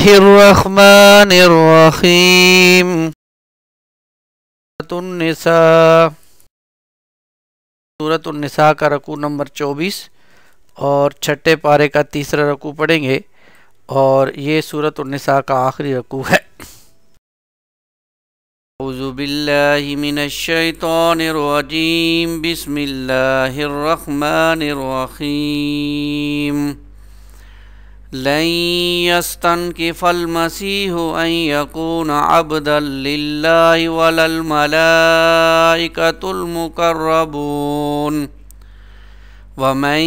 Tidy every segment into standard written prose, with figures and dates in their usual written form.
बिस्मिल्लाहिर्रहमानिर्रहीम। सूरत उन्निसा का रकू नंबर 24 और छठे पारे का तीसरा रकू पढ़ेंगे और ये सूरत उन्निसा का आखिरी रकू है। औज़ु बिल्लाहि मिनश शैतानिर रजीम। बिस्मिल्लाहिर्रहमानिर्रहीम। लन यस्तनकिफल मसीहु अन यकून अब्दन लिल्लाहि वलल मलाइकतुल मुकर्रबून वमन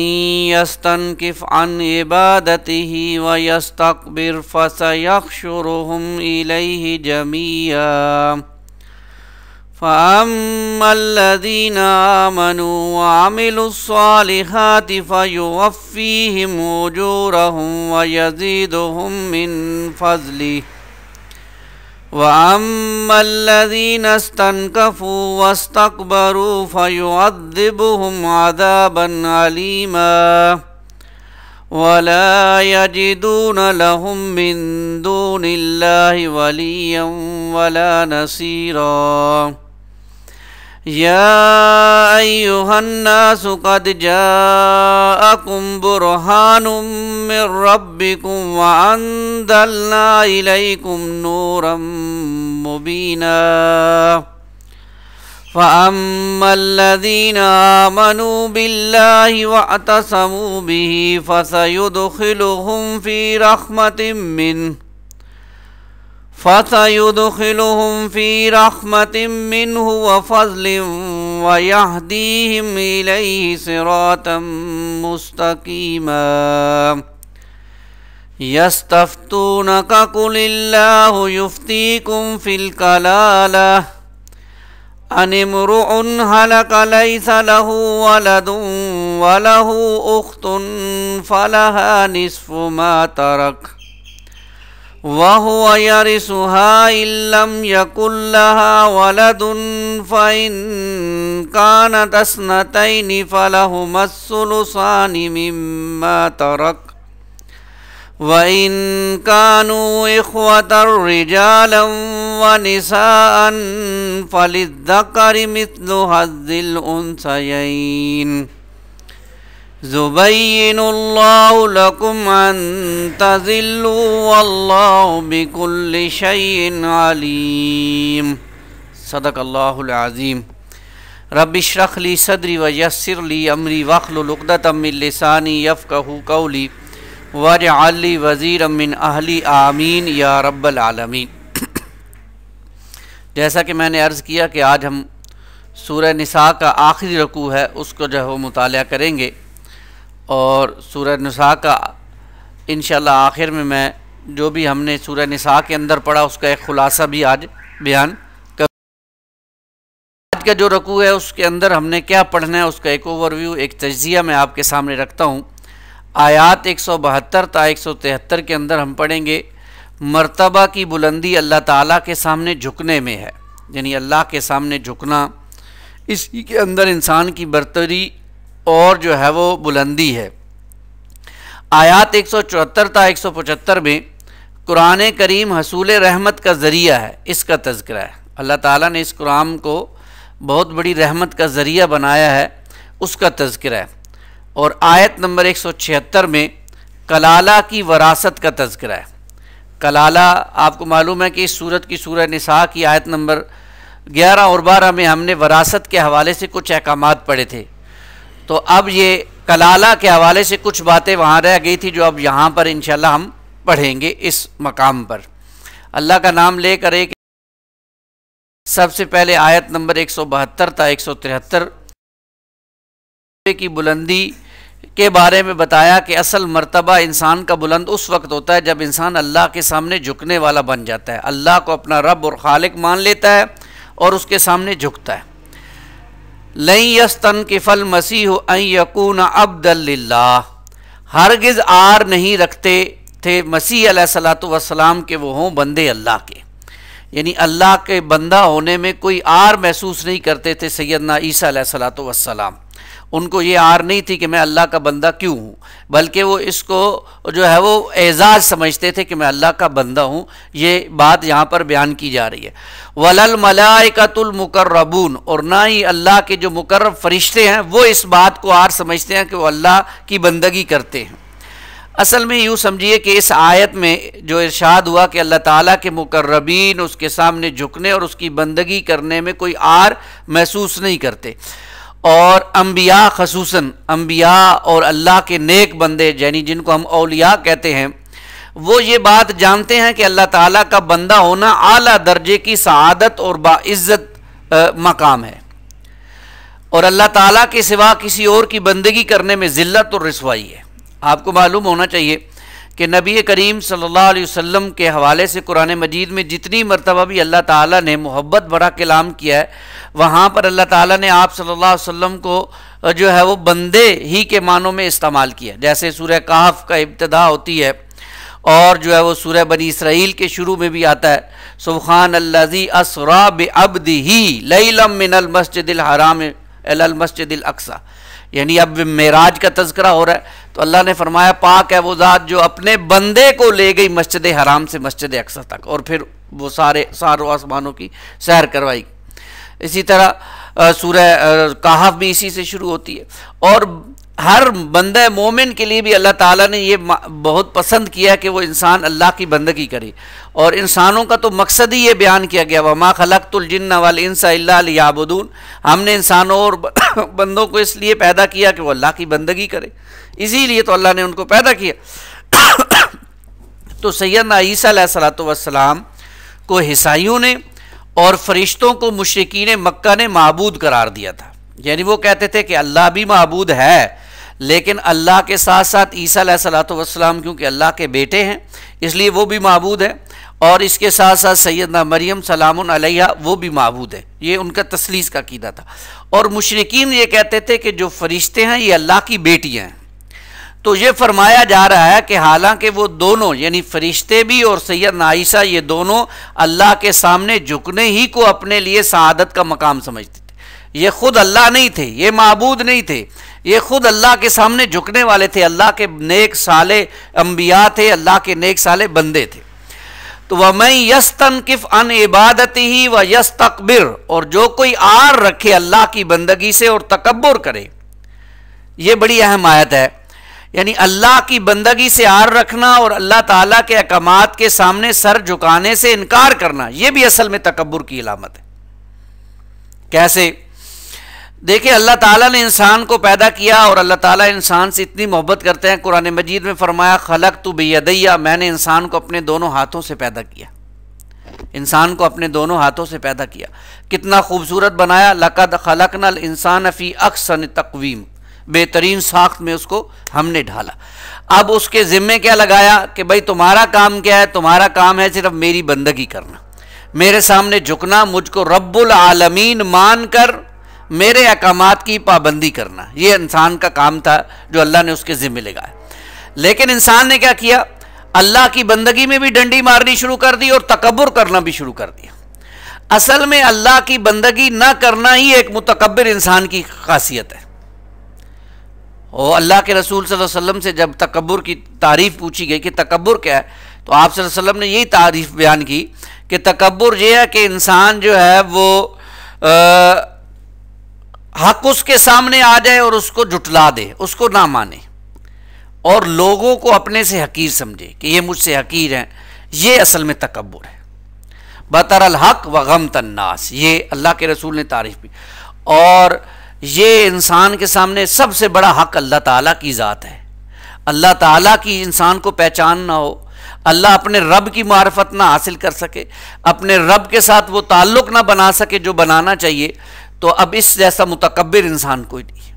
यस्तनकिफ अन इबादतिही व यस्तकबिर फसयहशुरुहुम इलैहि जमीआ फ़अम्मल्लज़ीना आमनू व अमिलुस्सालिहाति फ़युवफ़्फ़ीहिम उजूरहुम व यज़ीदुहुम मिन फ़ज़लिहि व अम्मल्लज़ीना इस्तनकफ़ू वस्तकबरू फ़युअज़्ज़िबुहुम अज़ाबन अलीमा वला यजिदून लहुम मिन दूनिल्लाहि वलिय्यन वला नसीरा। या अय्युहन्नासु क़द जाअकुम बुरहानुम मिर रब्बिकुम व अंज़लना इलैकुम नूरम मुबीना फ़अम्मल्लज़ीना आमनू बिल्लाहि वअतसमू बिही फ़सयुदखिलुहुम फ़ी रहमतिम मिन्हु व फ़ज़लिन व यहदीहिम इलैहि सिरातम मुस्तकीमा। यस्तफ्तूनक कुलिल्लाहु युफ्तीकुम फिल कलाला अनिम्रुउन हलक लैसा लहू वलदुन वलहू उख्तुन फलहा निस्फु मा तरक वहुव यरिसुहा इल्लम यकुल लहा वलदुन फ़इन कानत अस्नतैनि फलहुमुस्सुलुसानि मिम्मा तरक वइन कानू इख्वतन रिजालन व निसाअन फलिज़्ज़करि मिस्लु हज़्ज़िल उन्सयैन। ज़ुबय्यिनुल्लाहु लकुम अन तज़िल्लू वल्लाहु बिकुल्लि शैइन अलीम। सदक़ल्लाहुल अज़ीम। रब्बि इश्रह ली सदरी व यस्सिर ली अमरी वहलुल उक़दतम मिन लिसानी यफ़क़हू क़ौली वजअल ली वज़ीरम मिन अहली आमीन या रब्बल आलमीन। जैसा कि मैंने अर्ज़ किया कि आज हम सूरह निसा का आखिरी रकू है उसको जो है वो मुताला करेंगे और सूरह निसा का इंशाअल्लाह आखिर में मैं जो भी हमने सूरह निसा के अंदर पढ़ा उसका एक ख़ुलासा भी आज बयान कर। आज का जो रकू है उसके अंदर हमने क्या पढ़ना है उसका एक ओवरव्यू, एक तज्ज़िया मैं आपके सामने रखता हूँ। आयात 172 ता 173 के अंदर हम पढ़ेंगे मर्तबा की बुलंदी अल्लाह ताला के सामने झुकने में है, यानी अल्लाह के सामने झुकना, इसी के अंदर इंसान की बरतरी और जो है वो बुलंदी है। आयात 174 ता 175 में कुरान करीम हसूल रहमत का ज़रिया है, इसका तज़किरा है। अल्लाह ताला ने इस कुरान को बहुत बड़ी रहमत का ज़रिया बनाया है, उसका तज़किरा है। और आयत नंबर 176 में कलाला की वरासत का तज़किरा है। कलाला आपको मालूम है कि इस सूरत की सूरह निसा की आयत नंबर 11 और 12 में हमने वरासत के हवाले से कुछ अहकामात पढ़े थे, तो अब ये कलाला के हवाले से कुछ बातें वहाँ रह गई थी जो अब यहाँ पर इंशाअल्लाह हम पढ़ेंगे। इस मकाम पर अल्लाह का नाम लेकर एक सबसे पहले आयत नंबर 172 ता 173 की बुलंदी के बारे में बताया कि असल मर्तबा इंसान का बुलंद उस वक्त होता है जब इंसान अल्लाह के सामने झुकने वाला बन जाता है, अल्लाह को अपना रब और खालिक मान लेता है और उसके सामने झुकता है। लन यस्तनकिफल मसीहु अन यकून अब्दन लिल्लाह, हरगिज़ आर नहीं रखते थे मसीह अलैहिस्सलातु वस्सलाम के वो हों बंदे अल्लाह के, यानी अल्लाह के बंदा होने में कोई आर महसूस नहीं करते थे सैयदना ईसा अलैहिस्सलातु वस्सलाम। उनको ये आर नहीं थी कि मैं अल्लाह का बंदा क्यों हूँ, बल्कि वो इसको जो है वो एजाज़ समझते थे कि मैं अल्लाह का बंदा हूँ। ये बात यहाँ पर बयान की जा रही है। वलल मलाइकतुल मुकर्रबून, और ना ही अल्लाह के जो मुकर्रब फरिश्ते हैं वो इस बात को आर समझते हैं कि वो अल्लाह की बंदगी करते हैं। असल में यूँ समझिए कि इस आयत में जो इरशाद हुआ कि अल्लाह ताला के मुकर्रबीन उसके सामने झुकने और उसकी बंदगी करने में कोई आर महसूस नहीं करते, और अम्बिया खसूसन अम्बिया और अल्लाह के नेक बंदे यानी जिनको हम औलिया कहते हैं, वो ये बात जानते हैं कि अल्लाह ताला का बंदा होना आला दर्जे की सआदत और बाइज़्ज़त मकाम है, और अल्लाह ताला के सिवा किसी और की बंदगी करने में ज़िल्लत और रिसवाई है। आपको मालूम होना चाहिए कि नबी करीम सल्लल्लाहु अलैहि वसल्लम के हवाले से कुरान मजीद में जितनी मरतबा भी अल्लाह ताला ने मोहब्बत भरा कलाम किया है, वहाँ पर अल्लाह ताला ने आप सल्लल्लाहु अलैहि वसल्लम को जो है वो बंदे ही के मानों में इस्तेमाल किया। जैसे सूरह कहफ का इब्तिदा होती है और जो है वो सूरह बनी इसराइल के शुरू में भी आता है, सुब्हान अल्लज़ी अस्रा बिअब्दिही लैलम मिनल मस्जिदिल हराम इलल मस्जिदिल अक्सा, यानी अब मेराज का तज़किरा हो रहा है तो अल्लाह ने फरमाया पाक है वो ज़ात जो अपने बंदे को ले गई मस्जिद हराम से मस्जिद अक्सा तक, और फिर वो सारों आसमानों की सैर करवाई। इसी तरह सूरह कहफ भी इसी से शुरू होती है। और हर बंदे मोमिन के लिए भी अल्लाह ताला ने ये बहुत पसंद किया कि वो इंसान अल्लाह की बंदगी करे, और इंसानों का तो मकसद ही ये बयान किया गया वमा खलक़तुल जिन्ना वल इंसा इल्ला लियअबुदून, हमने इंसानों और बंदों को इसलिए पैदा किया कि वो अल्लाह की बंदगी करे, इसीलिए तो अल्लाह ने उनको पैदा किया। तो सैयदना ईसा अलैहिस्सलातु वस्सलाम को ईसाइयों ने और फरिश्तों को मुशरिकीन मक्का ने माबूद करार दिया था, यानी वो कहते थे कि अल्लाह भी माबूद है, लेकिन अल्लाह के साथ साथ ईसा अलैहिस्सलातु वस्सलाम क्योंकि अल्लाह के बेटे हैं इसलिए वो भी माबूद है, और इसके साथ साथ सैयदना मरियम सलामुन अलैहा वो भी माबूद है। ये उनका तस्लीस का कीदा था। और मुशरिकीन ये कहते थे कि जो फरिश्ते हैं ये अल्लाह की बेटियाँ हैं। तो ये फरमाया जा रहा है कि हालांकि वो दोनों यानी फरिश्ते भी और सैयदना ईसा ये दोनों अल्लाह के सामने झुकने ही को अपने लिए सआदत का मकाम समझते थे। ये खुद अल्लाह नहीं थे, ये माबूद नहीं थे, ये खुद अल्लाह के सामने झुकने वाले थे, अल्लाह के नेक साले अंबिया थे, अल्लाह के नेक साले बंदे थे। तो वमन यस्तनकिफ अन इबादतिही व यस्तकबिर, और जो कोई आर रखे अल्लाह की बंदगी से और तकब्बुर करे, ये बड़ी अहम आयत है। यानी अल्लाह की बंदगी से आर रखना और अल्लाह ताला के अहकामात के सामने सर झुकाने से इनकार करना, यह भी असल में तकब्बुर की अलामत है। कैसे? देखिए, अल्लाह ताला ने इंसान को पैदा किया और अल्लाह ताला इंसान से इतनी मोहब्बत करते हैं, कुरान मजीद में फरमाया खलक़तु बियदैया, मैंने इंसान को अपने दोनों हाथों से पैदा किया। इंसान को अपने दोनों हाथों से पैदा किया, कितना खूबसूरत बनाया। लक़द खलक़नल इंसान फ़ी अहसन तक़वीम, बेहतरीन साख्त में उसको हमने ढाला। अब उसके ज़िम्मे क्या लगाया कि भाई तुम्हारा काम क्या है? तुम्हारा काम है सिर्फ मेरी बंदगी करना, मेरे सामने झुकना, मुझको रब्बुल आलमीन मान कर मेरे अहकामात की पाबंदी करना। ये इंसान का काम था जो अल्लाह ने उसके ज़िम्मे लगाया। लेकिन इंसान ने क्या किया? अल्लाह की बंदगी में भी डंडी मारनी शुरू कर दी और तकब्बुर करना भी शुरू कर दिया। असल में अल्लाह की बंदगी ना करना ही एक मुतकब्बिर इंसान की खासियत है। और अल्लाह के रसूल सल्लल्लाहु अलैहि वसल्लम से जब तकब्बुर की तारीफ़ पूछी गई कि तकब्बुर क्या है, तो आप सल्लल्लाहु अलैहि वसल्लम ने यही तारीफ़ बयान की कि तकब्बुर ये है कि इंसान जो है वो हक उसके सामने आ जाए और उसको जुटला दे, उसको ना माने और लोगों को अपने से हकीर समझे कि ये मुझसे हकीर हैं। ये असल में तकब्बुर है। बतरल हक व गमतन नास, ये अल्लाह के रसूल ने तारीफ़ की। और ये इंसान के सामने सबसे बड़ा हक अल्लाह ताला की ज़ात है। अल्लाह ताला की इंसान को पहचान ना हो, अल्लाह अपने रब की मार्फत ना हासिल कर सके, अपने रब के साथ वो ताल्लुक़ ना बना सके जो बनाना चाहिए, तो अब इस जैसा मुतकब्बिर इंसान कोई नहीं।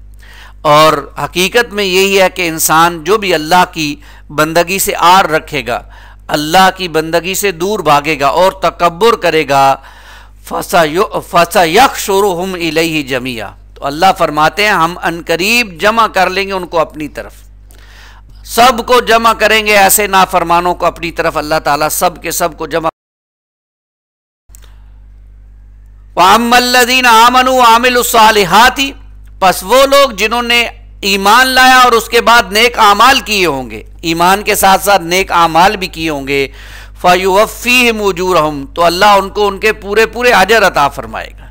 और हकीकत में यही है कि इंसान जो भी अल्लाह की बंदगी से आर रखेगा, अल्लाह की बंदगी से दूर भागेगा और तकब्बुर करेगा, फसयहशुरुहुम इलैहि जमिया, तो अल्लाह फरमाते हैं हम अनकरीब जमा कर लेंगे उनको अपनी तरफ, सबको जमा करेंगे। ऐसे नाफरमानों को अपनी तरफ अल्लाह ताला सब के सब को जमा वअम्मल्लज़ीना आमनू आमिलुस्सालिहाति, बस वो लोग जिन्होंने ईमान लाया और उसके बाद नेक आमाल किए होंगे, ईमान के साथ साथ नेक आमाल भी किए होंगे, फ़युवफ़्फ़ीहिम उजूरहुम, तो अल्लाह उनको उनके पूरे पूरे अजर अता फरमाएगा।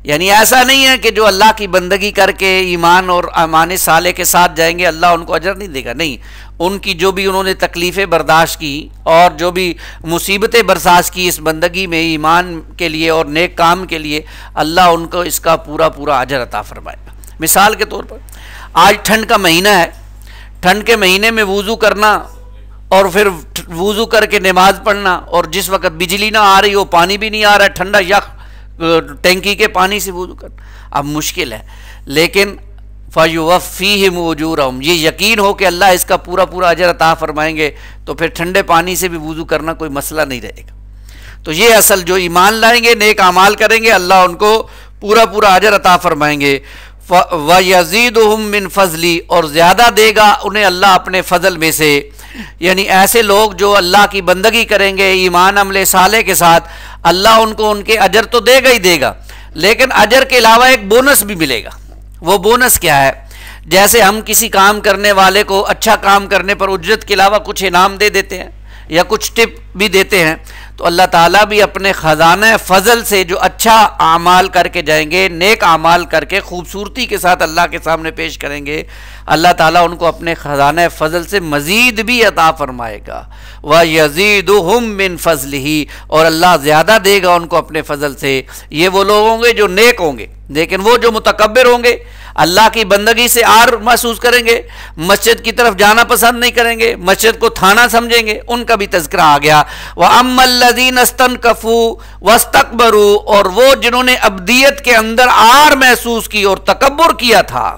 यानी ऐसा नहीं है कि जो अल्लाह की बंदगी करके ईमान और अमान साले के साथ जाएंगे अल्लाह उनको अजर नहीं देगा, नहीं, उनकी जो भी उन्होंने तकलीफ़ें बर्दाश्त की और जो भी मुसीबतें बर्दाश्त की इस बंदगी में ईमान के लिए और नेक काम के लिए, अल्लाह उनको इसका पूरा पूरा अजर अता फरमाएगा। मिसाल के तौर पर आज ठंड का महीना है, ठंड के महीने में वुज़ू करना और फिर वुज़ू करके नमाज पढ़ना, और जिस वक्त बिजली ना आ रही हो, पानी भी नहीं आ रहा है, ठंडा यख टैंकी के पानी से वुज़ू करना अब मुश्किल है, लेकिन फ़युवफ़्फ़ीहिम उजूरहुम, ये यकीन हो कि अल्लाह इसका पूरा पूरा अजर अता फरमाएंगे, तो फिर ठंडे पानी से भी वुज़ू करना कोई मसला नहीं रहेगा। तो ये असल जो ईमान लाएंगे, नेक अमाल करेंगे, अल्लाह उनको पूरा पूरा अजर अता फरमाएंगे। व यज़ीदुहुम मिन फ़ज़ली, और ज़्यादा देगा उन्हें अल्लाह अपने फ़ज़ल में से। यानी ऐसे लोग जो अल्लाह की बंदगी करेंगे ईमान अमले साले के साथ, अल्लाह उनको उनके अजर तो देगा ही देगा, लेकिन अजर के अलावा एक बोनस भी मिलेगा। वो बोनस क्या है? जैसे हम किसी काम करने वाले को अच्छा काम करने पर उज्रत के अलावा कुछ इनाम दे देते हैं या कुछ टिप भी देते हैं, तो अल्लाह ताला भी अपने ख़ज़ाना फ़ज़ल से जो अच्छा आमाल करके जाएंगे, नेक आमाल करके खूबसूरती के साथ अल्लाह के सामने पेश करेंगे, अल्लाह ताला उनको अपने ख़ज़ाना फ़ज़ल से मज़ीद भी अता फरमाएगा। व यज़ीदुहुम मिन फ़ज़लिही, और अल्लाह ज़्यादा देगा उनको अपने फ़ज़ल से। ये वो लोग होंगे जो नेक होंगे, लेकिन वो जो मुतकब्बिर होंगे, अल्लाह की बंदगी से आर महसूस करेंगे, मस्जिद की तरफ जाना पसंद नहीं करेंगे, मस्जिद को थाना समझेंगे, उनका भी तज़किरा आ गया। व अम्मल्लज़ीना इस्तनकफ़ू वस्तकबरू, और वो जिन्होंने अब्दियत के अंदर आर महसूस की और तकब्बुर किया था,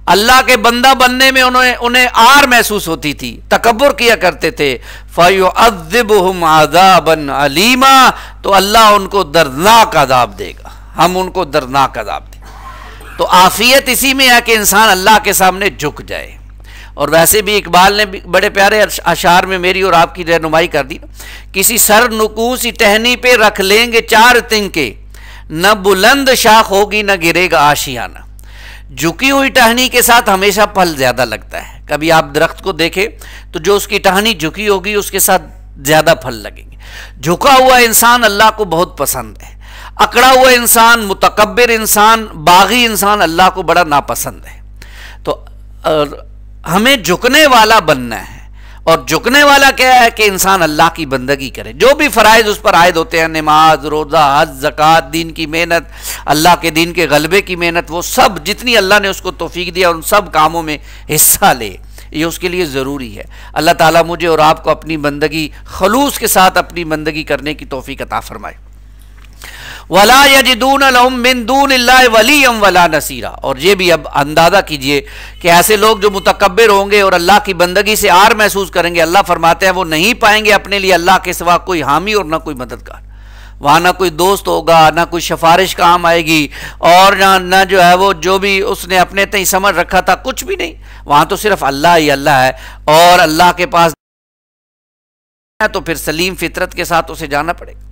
अल्लाह के बंदा बनने में उन्हें आर महसूस होती थी, तकब्बुर किया करते थे, फ़युअज़्ज़िबुहुम अज़ाबन अलीमा, तो अल्लाह उनको दर्दनाक अज़ाब देगा, हम उनको दर्दनाक अज़ाब देंगे। तो आफियत इसी में है कि इंसान अल्लाह के सामने झुक जाए। और वैसे भी इकबाल ने बड़े प्यारे अशार में मेरी और आपकी रहनुमाई कर दी, किसी सर नुकूसी टहनी पे रख लेंगे चार तिनके, न बुलंद शाख होगी न गिरेगा आशियाना। झुकी हुई टहनी के साथ हमेशा फल ज्यादा लगता है। कभी आप दरख्त को देखें तो जो उसकी टहनी झुकी होगी उसके साथ ज्यादा फल लगेंगे। झुका हुआ इंसान अल्लाह को बहुत पसंद है, अकड़ा हुआ इंसान, मुतकब्बिर इंसान, बागी इंसान अल्लाह को बड़ा नापसंद है। तो हमें झुकने वाला बनना है, और झुकने वाला क्या है कि इंसान अल्लाह की बंदगी करे, जो भी फ़राइज़ उस पर आयद होते हैं, नमाज, रोज़ा, हज, ज़कात, दीन की मेहनत, अल्लाह के दीन के गलबे की मेहनत, वो सब जितनी अल्लाह ने उसको तौफीक दिया उन सब कामों में हिस्सा ले, ये उसके लिए ज़रूरी है। अल्लाह ताला मुझे और आपको अपनी बंदगी खलूस के साथ अपनी बंदगी करने की तौफीक अता फरमाए। वला यजिदून लहुम मिन दूनिल्लाहि वलिय्यन वला नसीरा, और ये भी अब अंदाज़ा कीजिए कि ऐसे लोग जो मुतकब्बिर होंगे और अल्लाह की बंदगी से आर महसूस करेंगे, अल्लाह फरमाते हैं वो नहीं पाएंगे अपने लिए अल्लाह के सिवा कोई हामी और ना कोई मददगार। वहाँ ना कोई दोस्त होगा, ना कोई सिफारिश काम आएगी, और ना जो है वो जो भी उसने अपने तय समझ रखा था कुछ भी नहीं। वहाँ तो सिर्फ अल्लाह ही अल्लाह है, और अल्लाह के पास तो फिर सलीम फितरत के साथ उसे जाना पड़ेगा।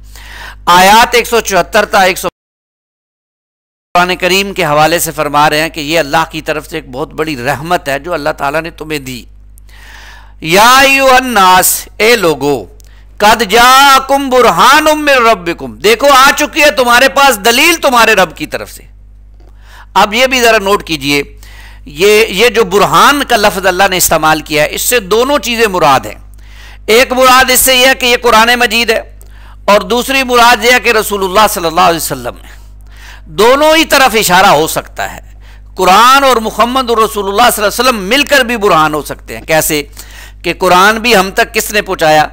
आयात 174 था 100 कुरान करीम के हवाले से फरमा रहे हैं कि ये अल्लाह की तरफ से एक बहुत बड़ी रहमत है जो अल्लाह ताला ने तुम्हें दी। या अय्युहन्नास, ए लोगो, कद जाकुम बुरहानुम मिन रब्बिकुम, देखो आ चुकी है तुम्हारे पास दलील तुम्हारे रब की तरफ से। अब ये भी जरा नोट कीजिए, ये जो बुरहान का लफ्ज अल्लाह ने इस्तेमाल किया है, इससे दोनों चीजें मुराद हैं। एक मुराद इससे यह है कि यह कुरान मजीद है, और दूसरी मुराद यह है कि रसूलुल्लाह सल्लल्लाहु अलैहि वसल्लम है। दोनों ही तरफ इशारा हो सकता है। कुरान और मुहम्मद और रसूलुल्लाह सल्लल्लाहु अलैहि वसल्लम मिलकर भी बुरहान हो सकते हैं। कैसे कि कुरान भी हम तक किसने पहुंचाया?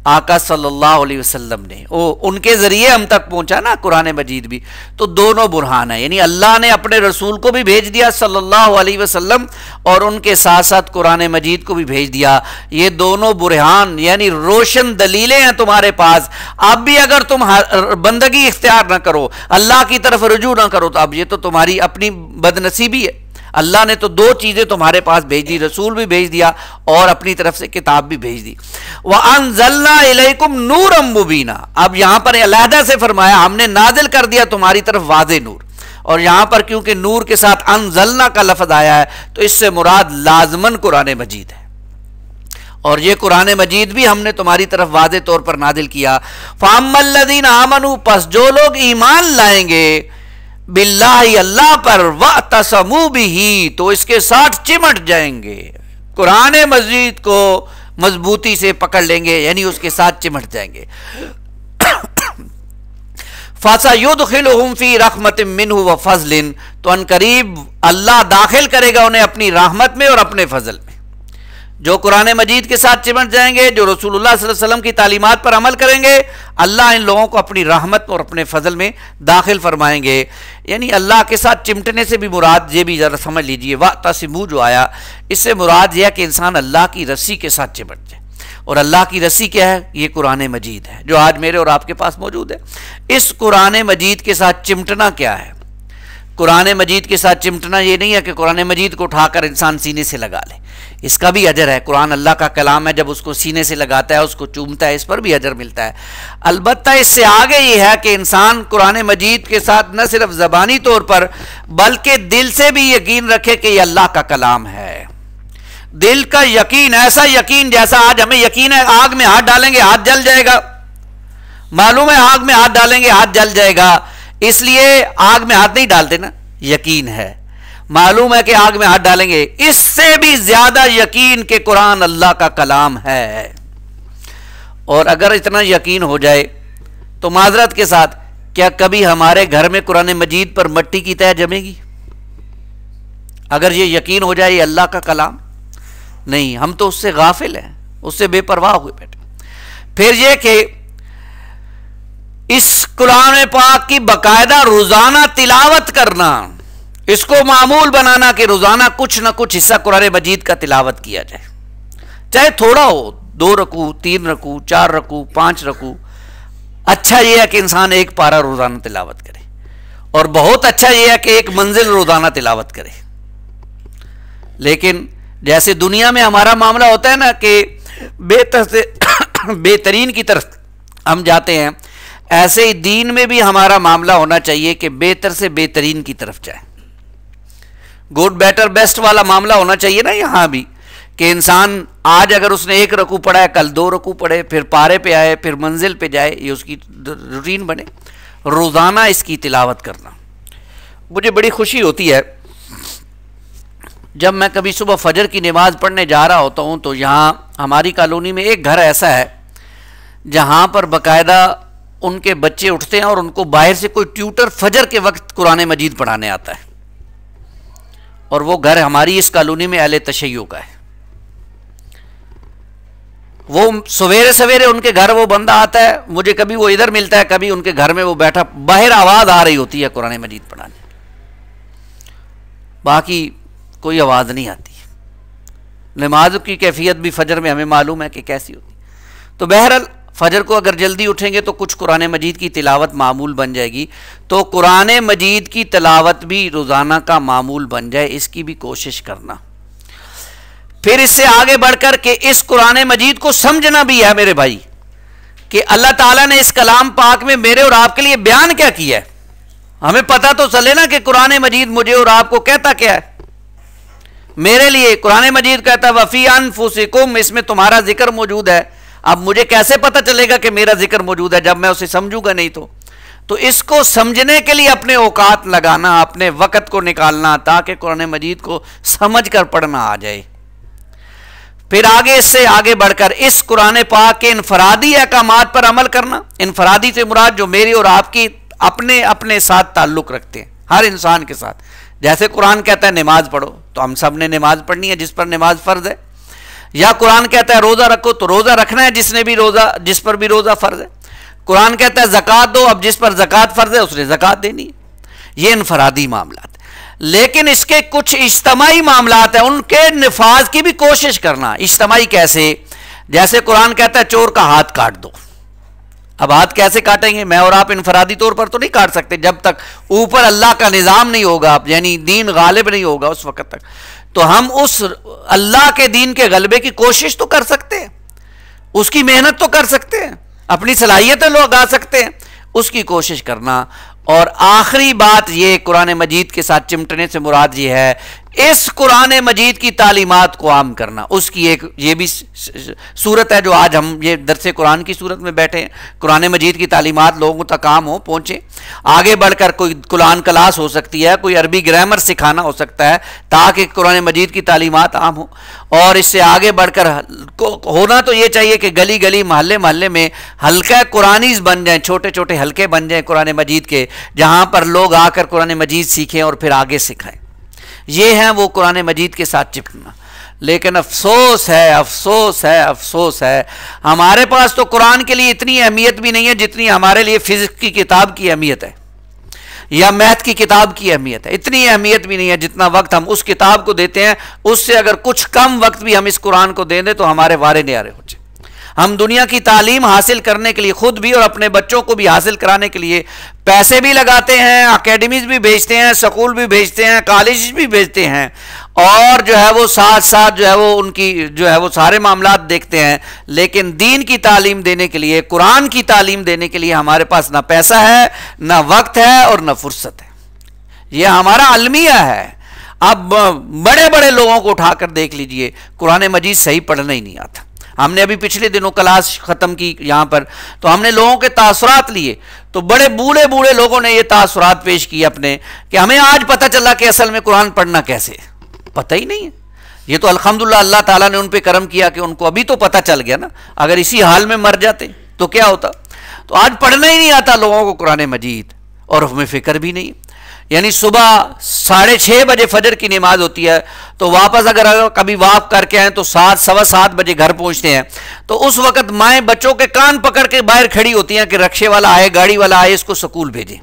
आका सल्लल्लाहु अलैहि वसल्लम ने, उनके जरिए हम तक पहुंचा ना कुरान मजीद भी। तो दोनों बुरहान है, यानी अल्लाह ने अपने रसूल को भी भेज दिया सल्लल्लाहु अलैहि वसल्लम, और उनके साथ साथ कुरान मजीद को भी भेज दिया। ये दोनों बुरहान यानी रोशन दलीलें हैं तुम्हारे पास। अब भी अगर तुम बंदगी इख्तियार ना करो, अल्लाह की तरफ रुजू ना करो, तो अब ये तो तुम्हारी अपनी बदनसीबी है। अल्लाह ने तो दो चीज़ें तुम्हारे पास भेज दी, रसूल भी भेज दिया और अपनी तरफ से किताब भी भेज दी। व अंज़लना इलैकुम नूरम मुबीना, अब यहां पर अलहदा से फरमाया हमने नाजिल कर दिया तुम्हारी तरफ वाज़े नूर। और यहां पर क्योंकि नूर के साथ अंज़लना का लफ्ज़ आया है तो इससे मुराद लाजमन कुरान मजीद है। और ये कुरान मजीद भी हमने तुम्हारी तरफ वाज़े तौर पर नाजिल किया। फ़अम्मल्लज़ीना आमनू, पस जो लोग ईमान लाएंगे बिल्लाहि, अल्लाह पर, वअतसमू बिही, तो इसके साथ चिमट जाएंगे, कुरान मजीद को मजबूती से पकड़ लेंगे, यानी उसके साथ चिमट जाएंगे। फसयुदखिलुहुम फी रहमतिम मिन्हु व फज़लिन, तो अनकरीब अल्लाह दाखिल करेगा उन्हें अपनी रहमत में और अपने फजल में। जो कुरान मजीद के साथ चिमट जाएंगे, जो रसूलुल्लाह सल्लल्लाहु अलैहि वसल्लम की तालीमात पर अमल करेंगे, अल्लाह इन लोगों को अपनी रहमत और अपने फजल में दाखिल फरमाएंगे। यानी अल्लाह के साथ चिमटने से भी मुराद ये भी ज़रा समझ लीजिए, वातसिमू जो आया इससे मुराद यह है कि इंसान अल्लाह की रस्सी के साथ चिमट जाए। और अल्लाह की रस्सी क्या है? ये कुरान मजीद है जो आज मेरे और आपके पास मौजूद है। इस कुरान मजीद के साथ चिमटना क्या है? कुरान मजीद के साथ चिमटना ये नहीं है कि कुरान मजीद को उठाकर इंसान सीने से लगा ले, इसका भी अजर है। कुरान अल्लाह का कलाम है, जब उसको सीने से लगाता है, उसको चूमता है, इस पर भी अजर मिलता है। अलबत्ता इससे आगे ये है कि इंसान कुरान मजीद के साथ न सिर्फ ज़बानी तौर पर बल्कि दिल से भी यकीन रखे कि यह अल्लाह का कलाम है। दिल का यकीन, ऐसा यकीन जैसा आज हमें यकीन है आग में हाथ डालेंगे हाथ जल जाएगा, मालूम है आग में हाथ डालेंगे हाथ जल जाएगा, इसलिए आग में हाथ नहीं डालते ना, यकीन है, मालूम है कि आग में हाथ डालेंगे। इससे भी ज्यादा यकीन कि कुरान अल्लाह का कलाम है। और अगर इतना यकीन हो जाए तो माजरत के साथ, क्या कभी हमारे घर में कुरान मजीद पर मट्टी की तह जमेगी? अगर ये यकीन हो जाए ये अल्लाह का कलाम नहीं, हम तो उससे गाफिल हैं, उससे बेपरवाह हुए बैठे। फिर यह कि इस कुरान पाक की बाकायदा रोजाना तिलावत करना, इसको मामूल बनाना कि रोजाना कुछ ना कुछ हिस्सा कुरान मजीद का तिलावत किया जाए, चाहे थोड़ा हो, 2 रकू, 3 रकू, 4 रकू, 5 रकू। अच्छा यह है कि इंसान एक पारा रोजाना तिलावत करे, और बहुत अच्छा यह है कि एक मंजिल रोजाना तिलावत करे। लेकिन जैसे दुनिया में हमारा मामला होता है ना कि बेहतर से बेहतरीन की तरफ हम जाते हैं, ऐसे ही दीन में भी हमारा मामला होना चाहिए कि बेहतर से बेहतरीन की तरफ जाए। गुड बेटर बेस्ट वाला मामला होना चाहिए ना यहां भी, कि इंसान आज अगर उसने 1 रकू पढ़ा है, कल 2 रकू पढ़े, फिर पारे पे आए, फिर मंजिल पे जाए, ये उसकी रूटीन बने, रोजाना इसकी तिलावत करना। मुझे बड़ी खुशी होती है जब मैं कभी सुबह फजर की नमाज पढ़ने जा रहा होता हूँ, तो यहाँ हमारी कॉलोनी में एक घर ऐसा है जहाँ पर बाकायदा उनके बच्चे उठते हैं और उनको बाहर से कोई ट्यूटर फजर के वक्त कुरान मजीद पढ़ाने आता है। और वो घर हमारी इस कॉलोनी में अहले तशय्यो का है। वो सवेरे सवेरे उनके घर वो बंदा आता है, मुझे कभी वो इधर मिलता है, कभी उनके घर में वो बैठा, बाहर आवाज़ आ रही होती है कुरान मजीद पढ़ाने, बाकी कोई आवाज़ नहीं आती। नमाज की कैफियत भी फजर में हमें मालूम है कि कैसी होती। तो बहरहाल फजर को अगर जल्दी उठेंगे तो कुछ कुरान मजीद की तिलावत मामूल बन जाएगी। तो कुरान मजीद की तिलावत भी रोज़ाना का मामूल बन जाए, इसकी भी कोशिश करना। फिर इससे आगे बढ़कर के इस कुरान मजीद को समझना भी है मेरे भाई, कि अल्लाह ताला ने इस कलाम पाक में मेरे और आपके लिए बयान क्या किया है। हमें पता तो चले ना कि कुरान मजीद मुझे और आपको कहता क्या है। मेरे लिए कुरान मजीद कहता है वफ़ी अनफुसिकुम, इसमें तुम्हारा जिक्र मौजूद है। अब मुझे कैसे पता चलेगा कि मेरा जिक्र मौजूद है जब मैं उसे समझूंगा नहीं? तो इसको समझने के लिए अपने औकात लगाना, अपने वक़्त को निकालना, ताकि कुरान मजीद को समझ कर पढ़ना आ जाए। फिर आगे इससे आगे बढ़कर इस कुरान पाक के इनफरादी अहकामात पर अमल करना। इनफरादी से मुराद जो मेरी और आपकी अपने अपने साथ ताल्लुक़ रखते हैं, हर इंसान के साथ। जैसे कुरान कहता है नमाज पढ़ो, तो हम सब ने नमाज पढ़नी है जिस पर नमाज फ़र्ज है। या कुरान कहता है रोज़ा रखो, तो रोज़ा रखना है जिस पर भी रोज़ा फ़र्ज है। कुरान कहता है ज़कात दो, अब जिस पर ज़कात फ़र्ज है उसने ज़कात देनी है। ये इनफरादी मामलात। लेकिन इसके कुछ इज्तमाई मामलात हैं, उनके नफाज की भी कोशिश करना। इज्तमाई कैसे? जैसे कुरान कहता है चोर का हाथ काट दो। अब हाथ कैसे काटेंगे? मैं और आप इनफरादी तौर पर तो नहीं काट सकते जब तक ऊपर अल्लाह का निज़ाम नहीं होगा, यानी दीन गालिब नहीं होगा उस वक्त तक। तो हम उस अल्लाह के दीन के गलबे की कोशिश तो कर सकते हैं, उसकी मेहनत तो कर सकते हैं, अपनी सलाहियतें लगा सकते हैं, उसकी कोशिश करना। और आखिरी बात ये कुरान मजीद के साथ चिमटने से मुराद ये है, इस कुरान मजीद की तालीमात को आम करना। उसकी एक ये भी सूरत है जो आज हम ये दरसे कुरान की सूरत में बैठे हैं। कुरान मजीद की तालीमात लोगों तक आम हो, पहुँचे। आगे बढ़कर कोई कुरान क्लास हो सकती है, कोई अरबी ग्रामर सिखाना हो सकता है ताकि कुरान मजीद की तालीमात आम हो। और इससे आगे बढ़कर होना तो ये चाहिए कि गली गली मोहल्ले मोहल्ले में हल्का कुरानीज बन जाएं, छोटे छोटे हल्के बन जाएं कुरान मजीद के, जहाँ पर लोग आकर कुरान मजीद सीखें और फिर आगे सिखाएं। ये है वो कुरान मजीद के साथ चिपकना। लेकिन अफसोस है, अफसोस है, अफसोस है, हमारे पास तो कुरान के लिए इतनी अहमियत भी नहीं है जितनी हमारे लिए फिजिक्स की किताब की अहमियत है या मैथ की किताब की अहमियत है। इतनी अहमियत भी नहीं है जितना वक्त हम उस किताब को देते हैं, उससे अगर कुछ कम वक्त भी हम इस कुरान को दे दें तो हमारे वारे न्यारे हो जाए। हम दुनिया की तालीम हासिल करने के लिए खुद भी और अपने बच्चों को भी हासिल कराने के लिए पैसे भी लगाते हैं, अकेडमीज भी भेजते हैं, स्कूल भी भेजते हैं, कॉलेज भी भेजते हैं, और जो है वो साथ साथ जो है वो उनकी जो है वो सारे मामलात देखते हैं। लेकिन दीन की तालीम देने के लिए, कुरान की तालीम देने के लिए हमारे पास ना पैसा है, ना वक्त है और ना फुर्सत है। यह हमारा अलमिया है। अब बड़े बड़े लोगों को उठाकर देख लीजिए, कुरान मजीद सही पढ़ना ही नहीं आता। हमने अभी पिछले दिनों क्लास ख़त्म की यहाँ पर, तो हमने लोगों के तासुरात लिए, तो बड़े बूढ़े बूढ़े लोगों ने ये तासुरात पेश किए अपने, कि हमें आज पता चला कि असल में कुरान पढ़ना कैसे, पता ही नहीं है। ये तो अल्हम्दुलिल्लाह अल्लाह ताला ने उन पे करम किया कि उनको अभी तो पता चल गया ना, अगर इसी हाल में मर जाते तो क्या होता। तो आज पढ़ना ही नहीं आता लोगों को कुरान मजीद, और हमें फिक्र भी नहीं। यानी सुबह 6:30 बजे फजर की नमाज होती है, तो वापस अगर कभी वाप करके आए तो 7, सवा 7 बजे घर पहुंचते हैं, तो उस वक्त माएँ बच्चों के कान पकड़ के बाहर खड़ी होती हैं कि रक्शे वाला आए, गाड़ी वाला आए, इसको स्कूल भेजें।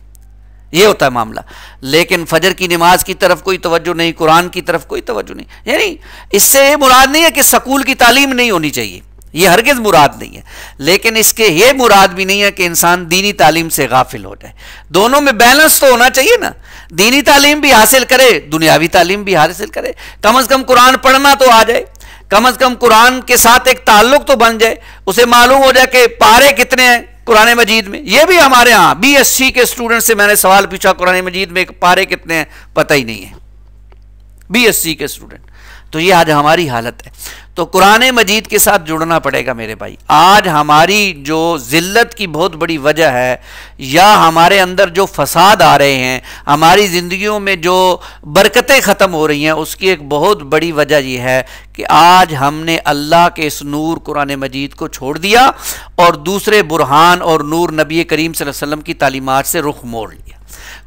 ये होता है मामला। लेकिन फजर की नमाज की तरफ कोई तवज्जो नहीं, कुरान की तरफ कोई तवज्जो नहीं। यानी इससे ये मुराद नहीं है कि स्कूल की तालीम नहीं होनी चाहिए, ये हरगिज़ मुराद नहीं है। लेकिन इसके ये मुराद भी नहीं है कि इंसान दीनी तालीम से गाफिल हो जाए। दोनों में बैलेंस तो होना चाहिए ना, दीनी तालीम भी हासिल करे, दुनियावी तालीम भी हासिल करे। कम से कम कुरान पढ़ना तो आ जाए, कम से कम कुरान के साथ एक ताल्लुक तो बन जाए, उसे मालूम हो जाए कि पारे कितने हैं कुरान मजीद में। ये भी हमारे यहाँ BSc के स्टूडेंट से मैंने सवाल पूछा, कुरान मजीद में पारे कितने हैं, पता ही नहीं है, BSc के स्टूडेंट। तो ये आज हमारी हालत है। तो कुरान मजीद के साथ जुड़ना पड़ेगा मेरे भाई। आज हमारी जो जिल्लत की बहुत बड़ी वजह है, या हमारे अंदर जो फसाद आ रहे हैं, हमारी ज़िंदगियों में जो बरकतें ख़त्म हो रही हैं, उसकी एक बहुत बड़ी वजह यह है कि आज हमने अल्लाह के इस नूर कुरान मजीद को छोड़ दिया और दूसरे बुरहान और नूर नबी करीम सल्लल्लाहु अलैहि वसल्लम की तालीमात से रुख मोड़ लिया।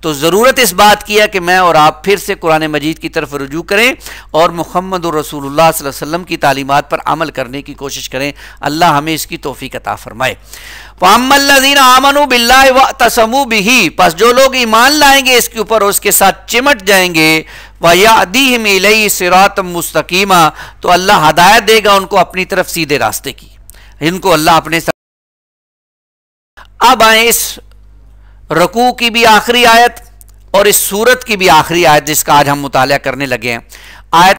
तो ज़रूरत इस बात की है कि मैं और आप फिर से कुरान मजीद की तरफ रुजू करें और मुहम्मद रसूलुल्लाह सल्लल्लाहु अलैहि वसल्लम की तालीमात पर अमल करने की कोशिश करें। अल्लाह हमें इसकी तौफीक अता फरमाए। फ़अम्मल्लज़ीना आमनू बिल्लाहि वअतसमू बिही, बस जो लोग ईमान लाएंगे इसके ऊपर और उसके साथ चिमट जाएंगे, वयहदीहिम इलैहि सिरातम मुस्तकीमा, तो अल्लाह हदायत देगा उनको अपनी तरफ सीधे रास्ते की। इनको अल्लाह अपने साथ। अब आए इस रकू की भी आखिरी आयत और इस सूरत की भी आखिरी आयत जिसका आज हम मुताला करने लगे हैं। आयत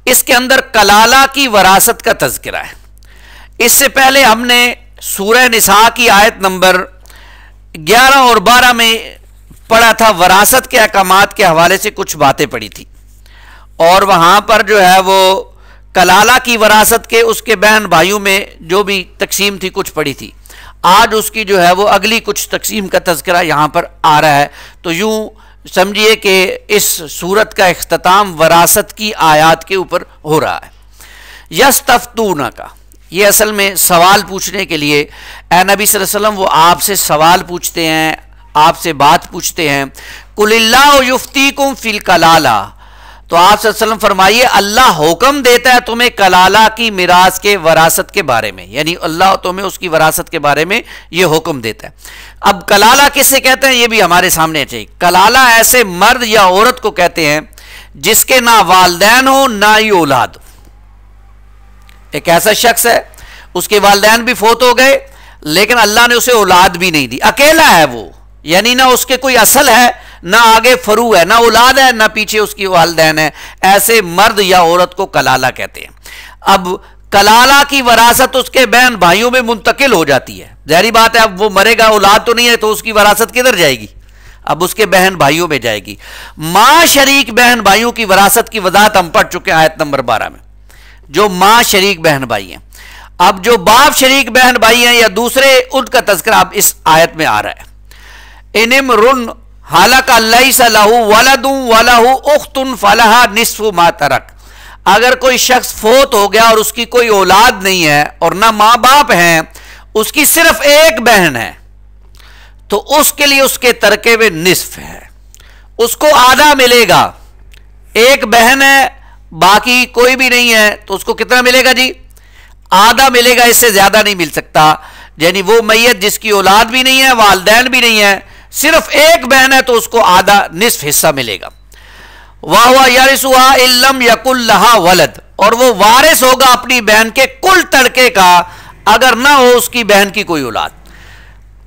इसके अंदर कलाला की वरासत का तज़किरा है। इससे पहले हमने सूरह निसा की आयत नंबर 11 और 12 में पढ़ा था, वरासत के अहकामात के हवाले से कुछ बातें पढ़ी थी, और वहां पर जो है वो कलाला की वरासत के उसके बहन भाइयों में जो भी तकसीम थी कुछ पढ़ी थी। आज उसकी जो है वो अगली कुछ तकसीम का तज़किरा यहाँ पर आ रहा है। तो यूँ समझिए कि इस सूरत का इख्तिताम वरासत की आयत के ऊपर हो रहा है। यस्तफ्तूना का ये असल में सवाल पूछने के लिए, ए नबी सल्लल्लाहु अलैहि वसल्लम वो आपसे सवाल पूछते हैं, आपसे बात पूछते हैं। कुलिल्लाहु युफ्तीकुम फिल कलाला, तो आप सल्लल्लाहु अलैहि वसल्लम फरमाइए अल्लाह हुक्म देता है तुम्हें कलाला की मिरास के वरासत के बारे में, यानी अल्लाह तुम्हें उसकी वरासत के बारे में ये हुक्म देता है। अब कलाला किससे कहते हैं ये भी हमारे सामने चाहिए। कलाला ऐसे मर्द या औरत को कहते हैं जिसके ना वालिदैन हो ना ही औलाद। एक ऐसा शख्स है उसके वालिदैन भी फौत हो गए, लेकिन अल्लाह ने उसे औलाद भी नहीं दी, अकेला है वो, यानी ना उसके कोई असल है, ना आगे फरू है, ना औलाद है, ना पीछे उसकी वालिदैन है। ऐसे मर्द या औरत को कलाला कहते हैं। अब कलाला की वरासत उसके बहन भाइयों में मुंतकिल हो जाती है। जाहिर बात है, अब वो मरेगा, औलाद तो नहीं है, तो उसकी वरासत किधर जाएगी? अब उसके बहन भाइयों में जाएगी। मां शरीक बहन भाइयों की वरासत की वजाहत हम पढ़ चुके हैं आयत नंबर 12 में, जो मां शरीक बहन भाई हैं। अब जो बाप शरीक बहन भाई हैं या दूसरे, उनका तज़किरा अब इस आयत में आ रहा है। इनिमरुन हालाका लैसा लहू वलदुन वलहू उख्तुन फलहा निस्फु मा तरक। अगर कोई शख्स फोत हो गया और उसकी कोई औलाद नहीं है और ना मां बाप हैं, उसकी सिर्फ एक बहन है, तो उसके लिए उसके तरके में निस्फ है, उसको आधा मिलेगा। एक बहन है, बाकी कोई भी नहीं है, तो उसको कितना मिलेगा जी? आधा मिलेगा, इससे ज्यादा नहीं मिल सकता। यानी वो मैयत जिसकी औलाद भी नहीं है, वालिदैन भी नहीं है, सिर्फ एक बहन है, तो उसको आधा निस्फ हिस्सा मिलेगा। वाह यारिसुहा इल्लम यकुल लहा वलद, और वो वारिस होगा अपनी बहन के कुल तड़के का अगर ना हो उसकी बहन की कोई औलाद।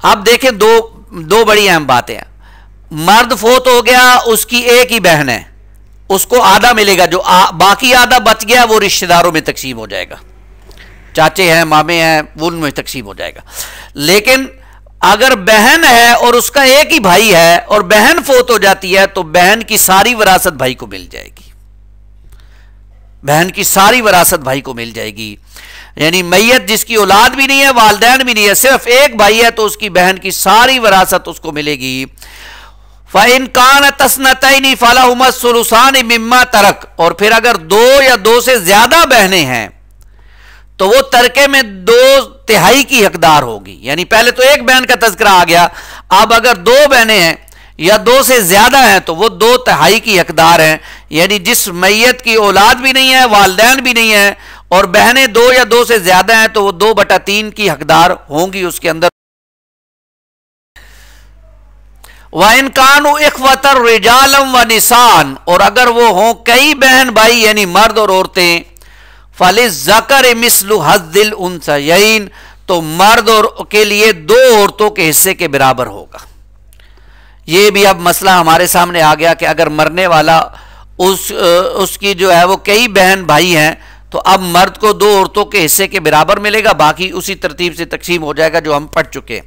आप देखें, दो बड़ी अहम बातें हैं। मर्द फोत हो गया, उसकी एक ही बहन है, उसको आधा मिलेगा, जो बाकी आधा बच गया वो रिश्तेदारों में तकसीम हो जाएगा, चाचे हैं, मामे हैं, वो उनमें तकसीम हो जाएगा। लेकिन अगर बहन है और उसका एक ही भाई है और बहन फोत हो जाती है, तो बहन की सारी विरासत भाई को मिल जाएगी, बहन की सारी विरासत भाई को मिल जाएगी। यानी मैयत जिसकी औलाद भी नहीं है, वालिदैन भी नहीं है, सिर्फ एक भाई है, तो उसकी बहन की सारी विरासत उसको मिलेगी। फ़इन कान तस्नतैनी फलहुमा सुलुसान मिम्मा तरक, और फिर अगर दो या दो से ज्यादा बहनें हैं तो वो तरके में 2/3 की हकदार होगी। यानी पहले तो एक बहन का तज़किरा आ गया, अब अगर दो बहनें हैं या दो से ज्यादा हैं तो वो 2/3 की हकदार हैं। यानी जिस मैयत की औलाद भी नहीं है, वालिदैन भी नहीं है, और बहनें 2 या 2 से ज्यादा हैं, तो वो 2/3 की हकदार होंगी उसके अंदर। वाइन कानु इख्वतर रिजालम व निसान, और अगर वो हों कई बहन भाई यानी मर्द और औरतें, फलिस ज़कर मिस्लु हज़्ज़िल उन्सयैन, तो मर्द और के लिए 2 औरतों के हिस्से के बराबर होगा। ये भी अब मसला हमारे सामने आ गया कि अगर मरने वाला उसकी जो है वो कई बहन भाई हैं, तो अब मर्द को 2 औरतों के हिस्से के बराबर मिलेगा, बाकी उसी तरतीब से तकसीम हो जाएगा जो हम पढ़ चुके हैं।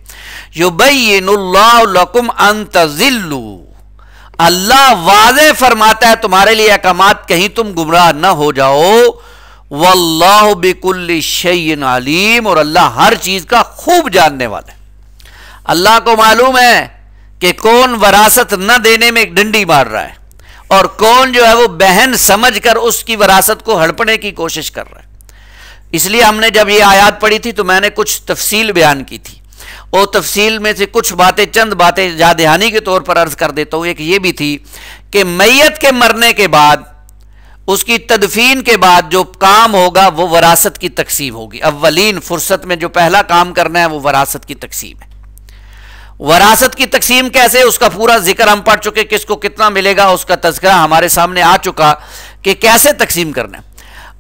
युबय्यिनुल्लाहु लकुम अन तज़िल्लू, अल्लाह वाज़ेह फरमाता है तुम्हारे लिए अहकामात, कहीं तुम गुमराह न हो जाओ। वल्लाहु बिकुल्लि शैइन अलीम, और अल्लाह हर चीज का खूब जानने वाला है। अल्लाह को मालूम है कि कौन वरासत न देने में डंडी मार रहा है और कौन जो है वो बहन समझकर उसकी वरासत को हड़पने की कोशिश कर रहा है। इसलिए हमने जब ये आयत पढ़ी थी तो मैंने कुछ तफसील बयान की थी, और तफसील में से कुछ बातें, चंद बातें याद दहानी के तौर पर अर्ज कर देता हूं। एक ये भी थी कि मैयत के मरने के बाद, उसकी तदफीन के बाद जो काम होगा वो वरासत की तकसीम होगी। अव्वलीन फुर्सत में जो पहला काम करना है वो वरासत की तकसीम है। वरासत की तकसीम कैसे, उसका पूरा जिक्र हम पढ़ चुके, किसको कितना मिलेगा उसका तज़किरा हमारे सामने आ चुका कि कैसे तकसीम करना है।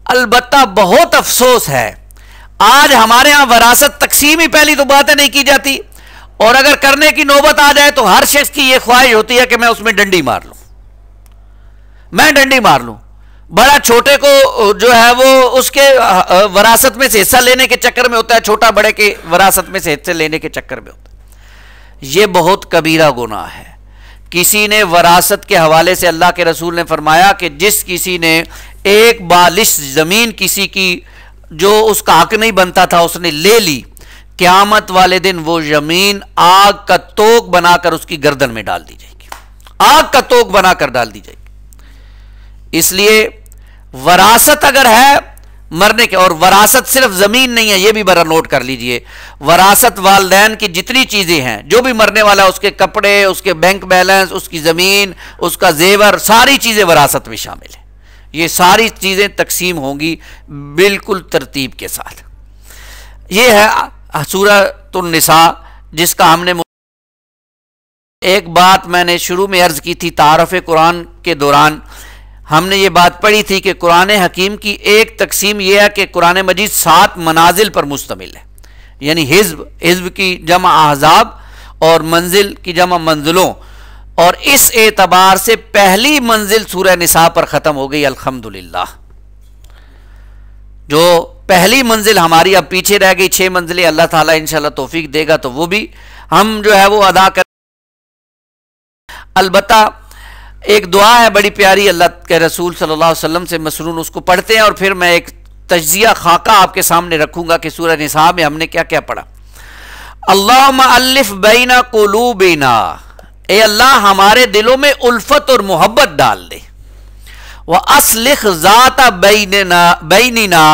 अलबत्ता बहुत अफसोस है आज हमारे यहां वरासत तकसीम ही पहली तो बातें नहीं की जाती, और अगर करने की नौबत आ जाए तो हर शख्स की यह ख्वाहिश होती है कि मैं उसमें डंडी मार लूं, मैं डंडी मार लूं। बड़ा छोटे को जो है वो उसके वरासत में से हिस्सा लेने के चक्कर में होता है, छोटा बड़े के वरासत में से हिस्से लेने के चक्कर में होता है। यह बहुत कबीरा गुनाह है। किसी ने वरासत के हवाले से अल्लाह के रसूल ने फरमाया कि जिस किसी ने एक बालिश जमीन किसी की जो उसका हक नहीं बनता था उसने ले ली, क़यामत वाले दिन वो जमीन आग का तोक बनाकर उसकी गर्दन में डाल दी जाएगी, आग का तोक बनाकर डाल दी जाएगी। इसलिए वरासत अगर है मरने के, और वरासत सिर्फ जमीन नहीं है, यह भी बड़ा नोट कर लीजिए, वरासत वालिदैन की जितनी चीजें हैं, जो भी मरने वाला है, उसके कपड़े, उसके बैंक बैलेंस, उसकी जमीन, उसका जेवर, सारी चीजें वरासत में शामिल है। ये सारी चीजें तकसीम होंगी बिल्कुल तरतीब के साथ। ये है सूरतुन निसा जिसका हमने एक बात मैंने शुरू में अर्ज की थी तारफ़ कुरान के दौरान, हमने ये बात पढ़ी थी कि कुरान हकीम की एक तकसीम यह है कि कुरान मजीद 7 मनाजिल पर मुश्तमिल है। यानी हिज़्ब, हिज़्ब की जमा अहज़ाब और मंजिल की जमा मंजिलों, और इस एतबार से पहली मंजिल सूरह निसा पर ख़त्म हो गई अल्हम्दुलिल्लाह। जो पहली मंजिल हमारी अब पीछे रह गई, 6 मंजिलें अल्लाह ताला इंशाअल्लाह तौफीक देगा तो वो भी हम जो है वो अदा कर। अलबत्ता एक दुआ है बड़ी प्यारी, अल्लाह के रसूल सल्लल्लाहु अलैहि वसल्लम से मसनून, उसको पढ़ते हैं और फिर मैं एक तज्जिया खाका आपके सामने रखूंगा कि सूरह निसा में हमने क्या क्या पढ़ा। अल्लाहुम्मा अल्लिफ बैना कुलूबिना, ए अल्लाह हमारे दिलों में उल्फत और मोहब्बत डाल दे। व अस्लिख ज़ाता बैनिना,